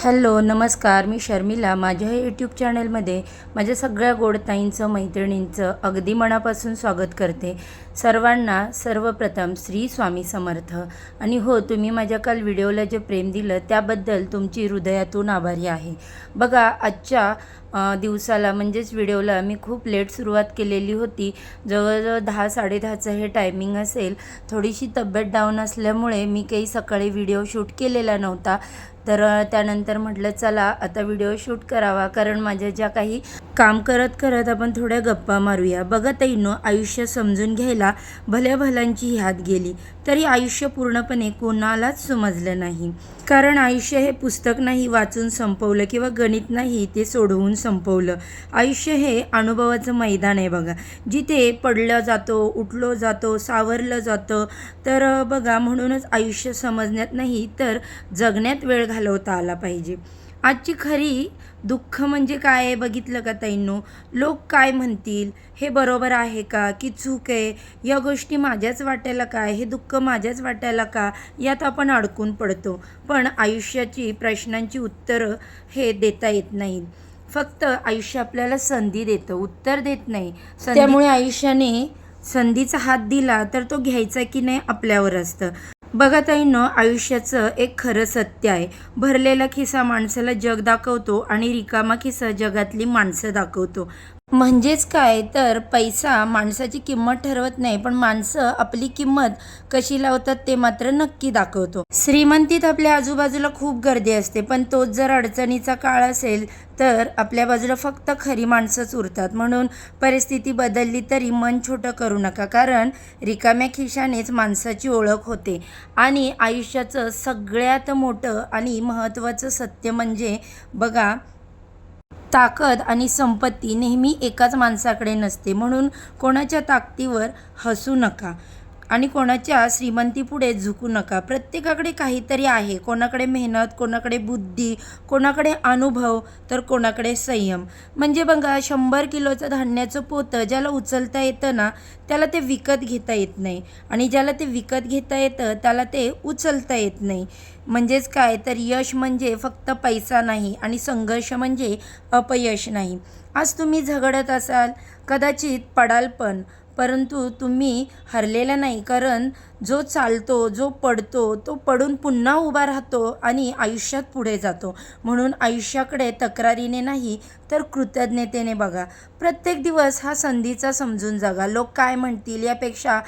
Hello नमस्कार, मी शर्मिला. माझ्या YouTube चॅनलमध्ये माझ्या सगळ्या गोडताईंचं मैत्रिणींचं अगदी मनापासून स्वागत करते. सर्वांना सर्वप्रथम श्री स्वामी समर्थ. आणि हो, तुम्ही माझ्या काल व्हिडिओला जे प्रेम दिलं त्याबद्दल तुमची हृदयातून आभारी आहे. बघा, आजच्या दिवसाला म्हणजेच व्हिडिओला मी खूप लेट सुरुवात केलेली होती. जवळजवळ 10-10:30चं हे टायमिंग असेल. थोडीशी तब्येत डाऊन असल्यामुळे मी काही सकाळी व्हिडिओ शूट केलेला नव्हता. तर त्यानंतर म्हटलं चला आता व्हिडिओ शूट करावा, कारण माझ्या ज्या काही काम करत करत आपण थोड्या गप्पा मारूया. बघा ताईंनो, आयुष्य समजून घ्यायला भल्या भल्यांची हात गेली तरी आयुष्य पूर्णपणे कोणालाच समजलं नाही. कारण आयुष्य हे पुस्तक नाही वाचून संपवलं किंवा गणित नाही ते सोडवून संपवलं. आयुष्य हे अनुभवाचं मैदान आहे बघा, जिथे पडलं जातो, उठलो जातो, सावरलं जातं. तर बघा, म्हणूनच आयुष्य समजण्यात नाही तर जगण्यात वेळ घालवता आला पाहिजे. आजची खरी दुःख म्हणजे काय आहे बघितलं का ताईंनो? लोक काय म्हणतील, हे बरोबर आहे का की चूक आहे, या गोष्टी माझ्याच वाट्याला काय, हे दुःख माझ्याच वाट्याला का, यात आपण अडकून पडतो. पण आयुष्याची प्रश्नांची उत्तरं हे देता येत नाहीत. फक्त आयुष्य आपल्याला संधी देतं, उत्तर देत नाही. त्यामुळे आयुष्याने संधीचा हात दिला तर तो घ्यायचा की नाही आपल्यावर असतं. बघा ताईंनो, आयुष्याचं एक खरं सत्य आहे. भरलेला खिसा माणसाला जग दाखवतो आणि रिकामा खिसा जगातली माणसं दाखवतो. म्हणजेच काय तर पैसा माणसाची किंमत ठरवत नाही, पण माणसं आपली किंमत कशी लावतात ते मात्र नक्की दाखवतो. श्रीमंतीत आपल्या आजूबाजूला खूप गर्दी असते, पण तोच जर अडचणीचा काळ असेल तर आपल्या बाजूला फक्त खरी माणसंच उरतात. म्हणून परिस्थिती बदलली तरी मन छोटं करू नका, कारण रिकाम्या खिशानेच माणसाची ओळख होते. आणि आयुष्याचं सगळ्यात मोठं आणि महत्त्वाचं सत्य म्हणजे बघा, ताकद आणि संपत्ती नेहमी एकाच माणसाकडे नसते. म्हणून कोणाच्या ताकदीवर हसू नका आणि कोणाच्या श्रीमंतीपुढे झुकू नका. प्रत्येकाकडे काहीतरी आहे. कोणाकडे मेहनत, कोणाकडे बुद्धी, कोणाकडे अनुभव, तर कोणाकडे संयम. म्हणजे बघा, 100 किलोचं धान्याचं पोतं ज्याला उचलता येतं ना, त्याला ते विकत घेता येत नाही. आणि ज्याला ते विकत घेता येतं त्याला ते उचलता येत नाही. म्हणजेच काय तर यश म्हणजे फक्त पैसा नाही आणि संघर्ष म्हणजे अपयश नाही. आज तुम्ही झगडत असाल, कदाचित पडाल पण, परंतु तुम्ही हरलेला नाही. कारण जो चालतो, जो पडतो, तो पडून पुन्हा उभा राहतो आणि आयुष्यात पुढे जातो. म्हणून आयुष्याकडे तक्रारीने नाही तर कृतज्ञतेने बघा. प्रत्येक दिवस हा संधीचा समजून जगा. लोक काय म्हणतील यापेक्षा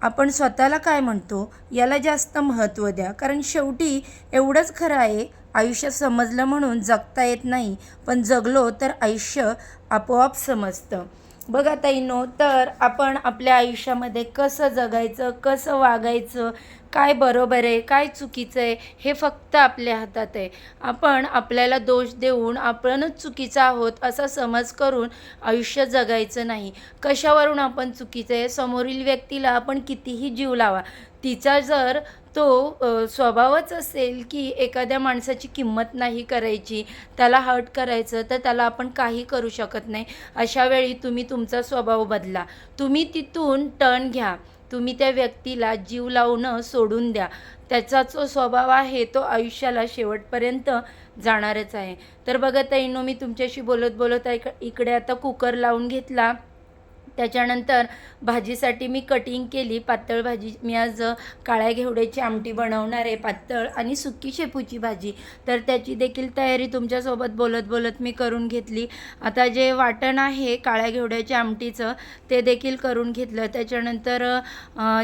आपण स्वतःला काय म्हणतो याला जास्त महत्त्व द्या. कारण शेवटी एवढंच खरं आहे, आयुष्य समजलं म्हणून जगता येत नाही, पण जगलो तर आयुष्य आपोआप समजतं. बघा ताईंनो, तर आपण आपल्या आयुष्यामध्ये कसं जगायचं, कसं वागायचं, काय बरोबर आहे, काय चुकीचं आहे, हे फक्त आपल्या हातात आहे. आपण आपल्याला दोष देऊन आपणच चुकीचं आहोत असा समज करून आयुष्य जगायचं नाही. कशावरून आपण चुकीचं आहे, समोरील व्यक्तीला आपण कितीही जीव लावा, तिचा जर तो स्वभावच असेल की एखाद्या माणसाची किंमत नाही करायची, त्याला हर्ट करायचं, तर त्याला आपण काही करू शकत नाही. अशा वेळी तुम्ही तुमचा स्वभाव बदला, तुम्ही तिथून टर्न घ्या, तुम्ही त्या व्यक्तीला जीव लावणं सोडून द्या. त्याचा जो स्वभाव आहे तो आयुष्याला शेवटपर्यंत जाणारच आहे. तर बघा ताईंनो, मी तुमच्याशी बोलत बोलत इकडे आता कुकर लावून घेतला. त्याच्यानंतर भाजीसाठी मी कटिंग केली. पातळ भाजी मी आज काळ्या घेवड्याची आमटी बनवणार आहे, पातळ आणि सुकी शेपूची भाजी. तर त्याची देखील तयारी तुमच्यासोबत बोलत बोलत मी करून घेतली. आता जे वाटण आहे काळ्या घेवड्याच्या आमटीचं ते देखील करून घेतलं. त्याच्यानंतर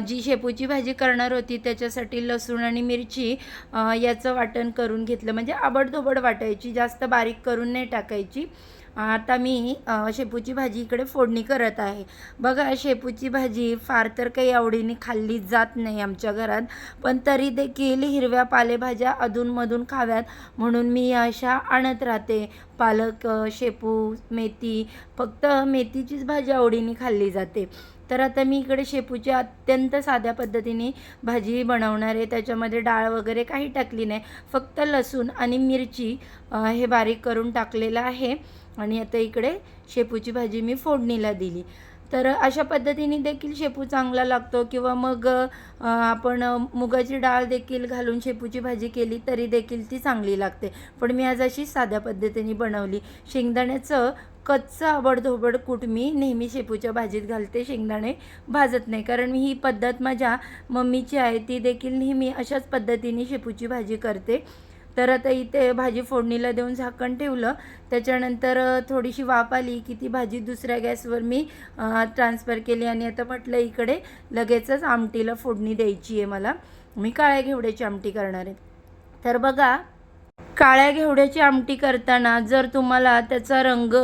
जी शेपूची भाजी करणार होती त्याच्यासाठी लसूण आणि मिरची याचं वाटण करून घेतलं. म्हणजे आबडधोबड वाटायची, जास्त बारीक करून नाही टाकायची. आता मी शेपूची भाजी इकडे फोडणी करत आहे. बघा, शेपूची भाजी फार तर काही आवडीने खाल्ली जात नाही आमच्या घरात, पण तरी देखील हिरव्या पालेभाज्या अधूनमधून खाव्यात म्हणून मी अशा आणत राहते. पालक, शेपू, मेथी, फक्त मेथीचीच भाजी आवडीने खाल्ली जाते. तर आता मी इकडे शेपूची अत्यंत साध्या पद्धतीने भाजी बनवणार आहे. त्याच्यामध्ये डाळ वगैरे काही टाकली नाही, फक्त लसूण आणि मिरची हे बारीक करून टाकलेलं आहे. आणि आता इकडे शेपूची भाजी मी फोडणीला दिली. तर अशा पद्धतीने देखील शेपू चांगला लागतो. किंवा मग आपण मुगाची डाळ देखील घालून शेपूची भाजी केली तरी देखील ती चांगली लागते. पण मी आज अशी साध्या पद्धतीने बनवली. शेंगदाण्याचं कच्चं आबडधोबड कूट मी नेहमी शेपूच्या भाजीत घालते, शेंगदाणे भाजत नाही. कारण मी ही पद्धत माझ्या मम्मीची आहे, ती देखील नेहमी अशाच पद्धतीने शेपूची भाजी करते. तर आता इथे भाजी फोडणीला देऊन झाकण ठेवलं. त्याच्यानंतर थोडीशी वाफ आली की ती भाजी दुसऱ्या गॅसवर मी ट्रान्सफर केली आणि आता म्हटलं इकडे लगेचच आमटीला फोडणी द्यायची आहे मला. मी काळ्या घेवड्याची आमटी करणार आहे. तर बघा, काळ्या घेवड्याची आमटी करताना जर तुम्हाला त्याचा रंग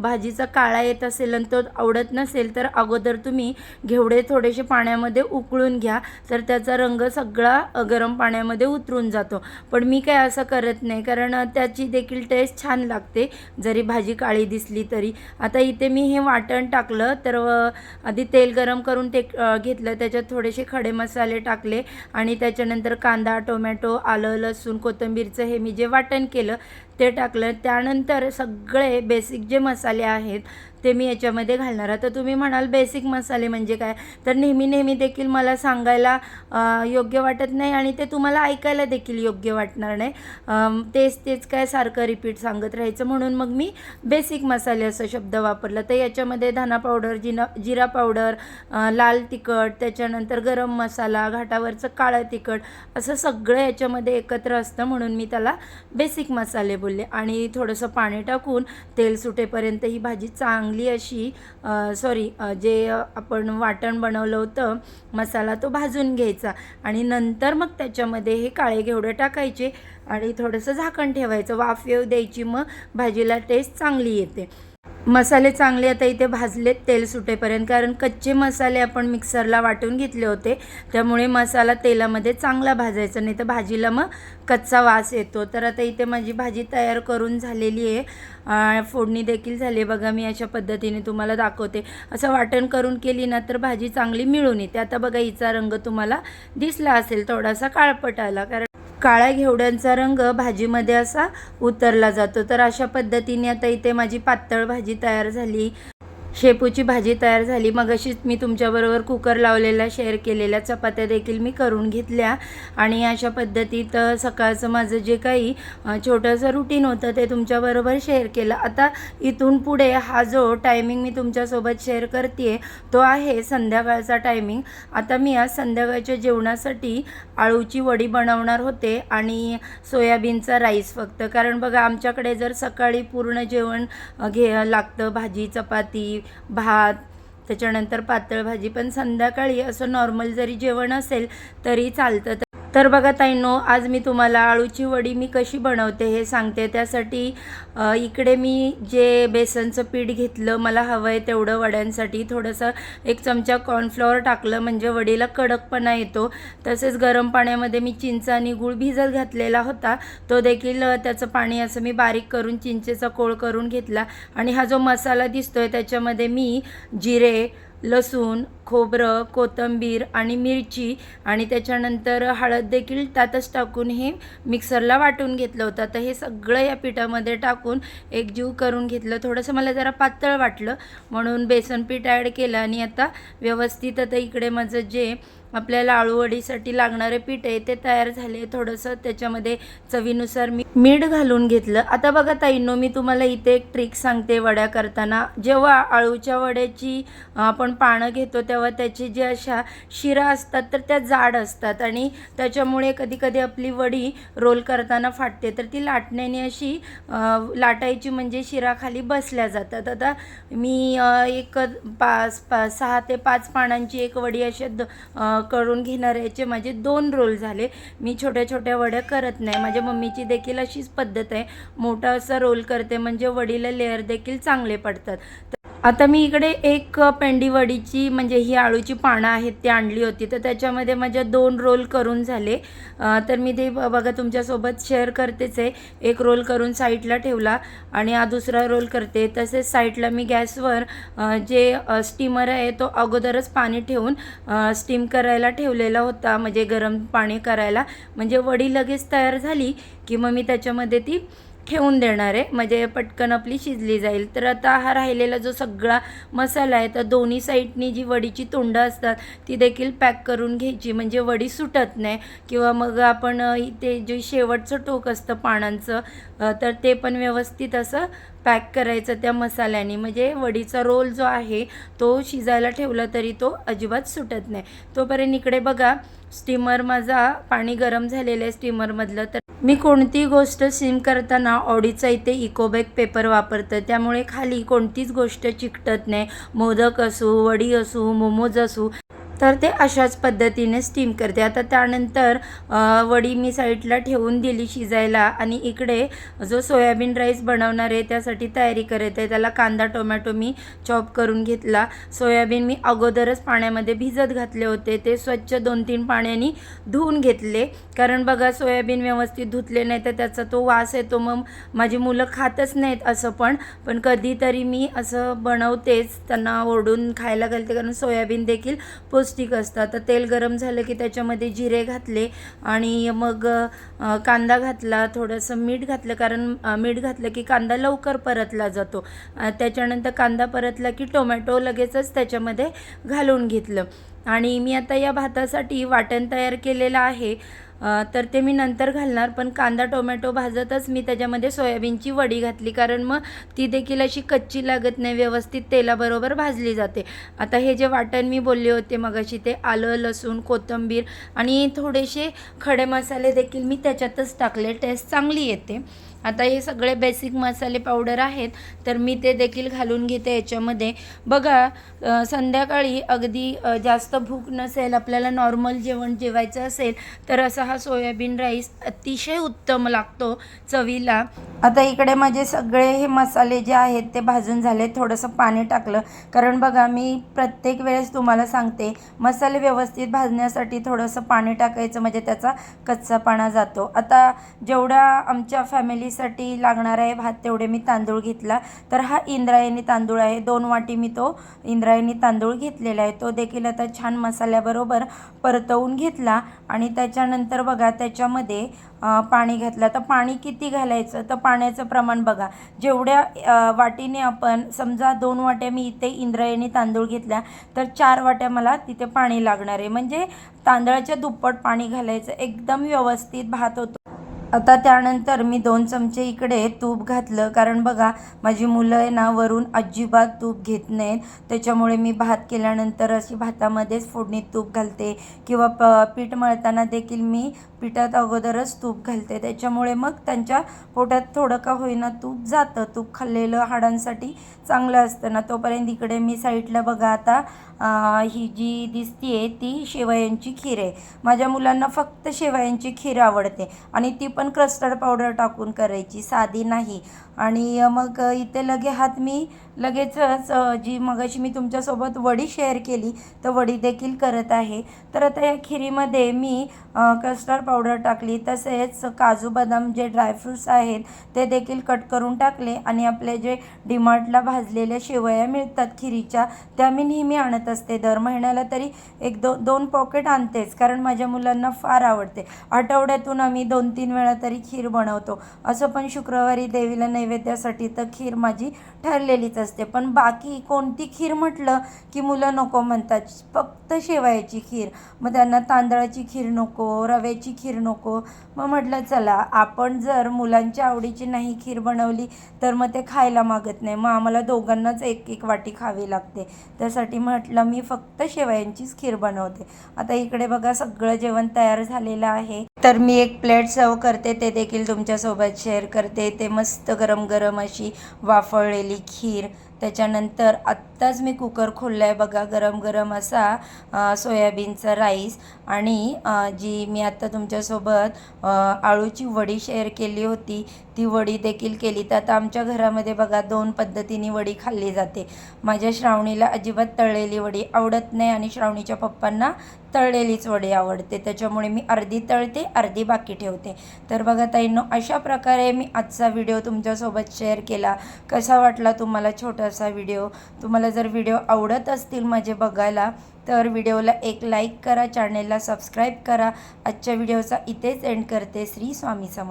भाजीचा काळा येत असेल आणि तो आवडत नसेल तर अगोदर तुम्ही घेवडे थोडेसे पाण्यामध्ये उकळून घ्या, तर त्याचा रंग सगळा गरम पाण्यामध्ये उतरून जातो. पण मी काय असं करत नाही, कारण त्याची देखील टेस्ट छान लागते जरी भाजी काळी दिसली तरी. आता इथे मी हे वाटण टाकलं. तर आधी तेल गरम करून ते घेतलं, त्याच्यात थोडेसे खडे मसाले टाकले आणि त्याच्यानंतर कांदा, टोमॅटो, आलं, लसूण, कोथिंबीरचं हे मी जे वाटण केलं ते टाकलं. त्यानंतर सगळे बेसिक जे मसाले आहेत ते मी याच्यामध्ये घालणार. आता तुम्ही म्हणाल बेसिक मसाले म्हणजे काय, तर नेहमी देखील मला सांगायला योग्य वाटत नाही आणि ते तुम्हाला ऐकायला देखील योग्य वाटणार नाही. तेच काय सारखं रिपीट सांगत राहायचं, म्हणून मग मी बेसिक मसाले असा शब्द वापरला. तर याच्यामध्ये धना पावडर, जिरा पावडर, लाल तिखट, त्याच्यानंतर गरम मसाला, घाटावरचं काळं तिखट, असं सगळं याच्यामध्ये एकत्र असतं, म्हणून मी त्याला बेसिक मसाले बोलले. आणि थोडंसं पाणी टाकून तेल सुटेपर्यंत ही भाजी चांगली अशी जे आपण वाटण बनवलं होतं मसाला तो भाजून घ्यायचा आणि नंतर मग त्याच्यामध्ये हे काळे घेवडे टाकायचे आणि थोडंसं झाकण ठेवायचं, वाफ येऊ द्यायची. मग भाजीला टेस्ट चांगली येते. मसाले चांगले आता इथे भाजलेत तेल सुटेपर्यंत, कारण कच्चे मसाले आपण मिक्सरला वाटून घेतले होते, त्यामुळे मसाला तेलामध्ये चांगला भाजायचा, नाही तर भाजीला मग कच्चा वास येतो. तर आता इथे माझी भाजी तयार करून झालेली आहे. फोडणी देखील झाली. बघा, मी अशा पद्धतीने तुम्हाला दाखवते. असं वाटण करून केली ना तर भाजी चांगली मिळून येते. आता बघा, हिचा रंग तुम्हाला दिसला असेल, थोडासा काळपट आला, कारण काळ्या घेवड्यांचा रंग भाजीमध्ये असा उतरला जातो. तर अशा पद्धतीने आता इथे माझी पातळ भाजी तयार झाली, शेपूची भाजी तयार झाली. मग अशीच मी तुमच्याबरोबर कुकर लावलेल्या शेअर केलेल्या चपात्या देखील मी करून घेतल्या आणि अशा पद्धतीत सकाळचं माझं जे काही छोटंसं रुटीन होतं ते तुमच्याबरोबर शेअर केलं. आता इथून पुढे हा जो टायमिंग मी तुमच्यासोबत शेअर करते तो आहे संध्याकाळचा टायमिंग. आता मी आज संध्याकाळच्या जेवणासाठी आळूची वडी बनवणार होते आणि सोयाबीनचा राईस फक्त. कारण बघा, आमच्याकडे जर सकाळी पूर्ण जेवण लागतं, भाजी, चपाती, भात, त्याच्यानंतर पातळ भाजी, पण संध्याकाळी असं नॉर्मल जरी जेवण असेल तरी चालतं. तर बघा ताईंनो, आज मी तुम्हाला आळूची वडी मी कशी बनवते हे सांगते. त्यासाठी इकडे मी जे बेसनचं पीठ घेतलं, मला हवं आहे तेवढं वड्यांसाठी, थोडंसं 1 चमचा कॉर्नफ्लॉवर टाकलं म्हणजे वडीला कडकपणा येतो. तसेच गरम पाण्यामध्ये मी चिंच आणि गूळ भिजत घातलेला होता, तो देखील त्याचं पाणी असं मी बारीक करून चिंचेचा कोळ करून घेतला. आणि हा जो मसाला दिसतोय त्याच्यामध्ये मी जिरे, लसूण, खोबरं, कोथिंबीर आणि मिरची आणि त्याच्यानंतर हळद देखील त्यातच टाकून हे मिक्सरला वाटून घेतलं होतं. तर हे सगळं या पिठामध्ये टाकून एकजीव करून घेतलं. थोडंसं मला जरा पातळ वाटलं म्हणून बेसन पीठ ॲड केलं आणि आता व्यवस्थित आता इकडे माझं जे आपल्याला आळूवडीसाठी लागणारे पीठ आहे ते तयार झाले. थोडंसं त्याच्यामध्ये चवीनुसार मीठ घालून घेतलं. आता बघा ताईंनो, मी तुम्हाला इथे एक ट्रिक सांगते वड्या करताना. जेव्हा आळूच्या वड्याची आपण पानं घेतो तेव्हा त्याची जे अशा शिरा असतात तर त्या जाड असतात आणि त्याच्यामुळे कधी आपली वडी रोल करताना फाटते. तर ती लाटण्याने अशी लाटायची म्हणजे शिरा खाली बसल्या जातात. आता मी एक 6 ते 5 पानांची एक वडी अशी करून घेणार. याचे माझे 2 रोल झाले. मी छोट्या वड्या करत नाही, माझ्या मम्मीची देखील अशीच पद्धत आहे, मोठा असा रोल करते म्हणजे वडीला लेअर देखील चांगले पडतात. आता मी इकडे एक पेंडी वडीची म्हणजे ही आळूची पानं आहेत ती आणली होती, तर त्याच्यामध्ये माझ्या 2 रोल करून झाले. तर मी ते बघा तुमच्यासोबत शेअर करतेच आहे. एक रोल करून साईडला ठेवला आणि हा दुसरा रोल करते. तसेच साईडला मी गॅसवर जे स्टीमर आहे तो अगोदरच पाणी ठेवून स्टीम करायला ठेवलेला होता, म्हणजे गरम पाणी करायला, म्हणजे वडी लगेच तयार झाली की मग मी त्याच्यामध्ये ती ठेवून देणार आहे, म्हणजे पटकन आपली शिजली जाईल. तर आता हा राहिलेला जो सगळा मसाला आहे तर दोन्ही साईडनी जी वडीची तोंडं असतात ती देखील पॅक करून घ्यायची, म्हणजे वडी सुटत नाही. किंवा मग आपण इथे जे शेवटचं टोक असतं पानांचं तर ते पण व्यवस्थित असं पॅक करायचं त्या मसाल्याने, म्हणजे वडीचा रोल जो आहे तो शिजायला ठेवला तरी तो अजिबात सुटत नाही. तोपर्यंत इकडे बघा स्टीमर माझा पाणी गरम झालेलं आहे स्टीमरमधलं. तर मी कोणतीही गोष्ट स्टीम करताना ऑडीचा इथे इकोबॅग पेपर वापरतं, त्यामुळे खाली कोणतीच गोष्ट चिकटत नाही. मोदक असू, वडी असू, मोमोज असू, तर ते अशाच पद्धतीने स्टीम करते. आता त्यानंतर वडी मी साईडला ठेवून दिली शिजायला आणि इकडे जो सोयाबीन राईस बनवणार आहे त्यासाठी तयारी करत आहे. त्याला कांदा टोमॅटो मी चॉप करून घेतला. सोयाबीन मी अगोदरच पाण्यामध्ये भिजत घातले होते, ते स्वच्छ 2-3 पाण्याने धुवून घेतले. कारण बघा सोयाबीन व्यवस्थित धुतले नाही तर त्याचा तो वास येतो, मग माझी मुलं खातच नाहीत असं. पण कधीतरी मी असं बनवतेच, त्यांना ओरडून खायला घालते, कारण सोयाबीन देखील पौष्टिक असतं. तर तेल गरम झालं की त्याच्यामध्ये जिरे घातले आणि मग कांदा घातला, थोडंसं मीठ घातलं, कारण मीठ घातलं की कांदा लवकर परतला जातो. त्याच्यानंतर कांदा परतला की टोमॅटो लगेचच त्याच्यामध्ये घालून घेतलं. आणि मी आता या भातासाठी वाटण तयार केलेलं आहे, तर ते मी नंतर घालणार. पण कांदा टोमॅटो भाजतच मी त्याच्यामध्ये सोयाबीनची वडी घातली, कारण मग ती देखील अशी कच्ची लागत नाही, व्यवस्थित तेलाबरोबर भाजली जाते. आता हे जे वाटण मी बोलले होते मगाशी ते आलं, लसूण, कोथिंबीर आणि थोडेसे खडे मसाले देखील मी त्याच्यातच टाकले, टेस्ट चांगली येते. आता हे सगळे बेसिक मसाले पावडर आहेत तर मी ते देखील घालून घेते याच्यामध्ये. बघा संध्याकाळी अगदी जास्त भूक नसेल, आपल्याला नॉर्मल जेवण जेवायचं असेल तर असा हा सोयाबीन राईस अतिशय उत्तम लागतो चवीला. आता इकडे माझे सगळे हे मसाले जे आहेत ते भाजून झाले. थोडंसं पाणी टाकलं, कारण बघा मी प्रत्येक वेळेस तुम्हाला सांगते मसाले व्यवस्थित भाजण्यासाठी थोडंसं पाणी टाकायचं, म्हणजे त्याचा कच्चापणा जातो. आता जेवढा आमच्या फॅमिलीसाठी लागणार आहे भात तेवढे मी तांदूळ घेतला. तर हा इंद्रायणी तांदूळ आहे, 2 वाटी मी तो इंद्रायणी तांदूळ घेतलेला आहे. तो देखील आता छान मसाल्याबरोबर परतवून घेतला आणि त्याच्यानंतर बघा त्याच्यामध्ये पाणी घातलं. तर पाणी किती घालायचं, तर पाण्याचं प्रमाण बघा, जेवढ्या वाटीने आपण समजा 2 वाट्या मी इथे इंद्रायणी तांदूळ घेतल्या तर 4 वाट्या मला तिथे पाणी लागणार आहे, म्हणजे तांदळाच्या दुप्पट पाणी घालायचं, एकदम व्यवस्थित भात होतो. आता त्यानंतर मी 2 चमचे इकडे तूप घातलं, कारण बघा माझी मुलं आहे ना वरून अजिबात तूप घेत नाहीत, त्याच्यामुळे मी भात केल्यानंतर अशी भातामध्येच फोडणीत तूप घालते. किंवा पीठ मळताना देखील मी पिठात अगोदरच तूप घालते, त्याच्यामुळे मग त्यांच्या पोटात थोडं का होईना तूप जातं. तूप खाल्लेलं हाडांसाठी चांगलं असतं ना. तोपर्यंत इकडे मी साईडला बघा आता ही जी दिसतीये ती शेवयांची खीर आहे. माझ्या मुलांना फक्त शेवयांची खीर आवडते आणि ती पण कस्टर्ड पावडर टाकून करायची, साधी नाही. आणि मग इथे मी लगेचच जी मगाशी मी तुमच्यासोबत वडी शेअर केली तर वडी देखील करत आहे. तर आता या खिरीमध्ये मी कस्टर्ड पावडर टाकली, तसेच काजू बदाम जे ड्रायफ्रूट्स आहेत ते देखील कट करून टाकले. आणि आपले जे डीमार्टला भाजलेल्या शेवया मिळतात खिरीच्या, त्या मी नेहमी आणत असते, दर महिन्याला तरी 1-2 पॉकेट आणतेच, कारण माझ्या मुलांना फार आवडते. आठवड्यातून आम्ही 2-3 वेळा तरी खीर बनवतो. असं पण शुक्रवारी देवीला नैवेद्यासाठी तर खीर माझी ठरलेलीच असते. पण बाकी कोणती खीर म्हटलं की मुलं नको म्हणतात, फक्त शेवयाची खीर. मग त्यांना तांदळाची खीर नको, रव्याची खीर नको. मग म्हटलं चला आपण जर मुलांच्या आवडीची नाही खीर बनवली तर मग ते खायला मागत नाही, मग आम्हाला दोघांनाच 1-1 वाटी खावी लागते. त्यासाठी म्हटलं मी फक्त शेवयांचीच खीर बनवते. आता इकडे बघा सगळं जेवण तयार झालेलं आहे, तर मी एक प्लेट सर्व करते, ते देखील तुमच्यासोबत शेअर करते. ते मस्त गरम गरम अशी वाफळलेली खीर. त्याच्यानंतर आत्ताच मी कुकर खोलला आहे बघा, गरम गरम असा सोयाबीनचा राईस. आणि जी मी आत्ता तुमच्यासोबत आळूची वडी शेअर केली होती ती वडी देखील केली. तर आता आमच्या घरामध्ये बघा 2 पद्धतीने वडी खाल्ली जाते. माझ्या श्रावणीला अजिबात तळलेली वडी आवडत नाही आणि श्रावणीच्या पप्पांना तळलेलीच वडी आवडते, त्याच्यामुळे मी अर्धी तळते अर्धी बाकी ठेवते. तर बघा ताईंनो, अशा प्रकारे मी आजचा व्हिडिओ तुमच्यासोबत शेअर केला. कसा वाटला तुम्हाला छोटासा व्हिडिओ? तुम्हाला जर व्हिडिओ आवडत असतील माझे बघायला तर व्हिडिओला एक लाईक करा, चॅनेलला सबस्क्राईब करा. आजच्या व्हिडिओचा इथेच एंड करते. श्री स्वामी समर्थ.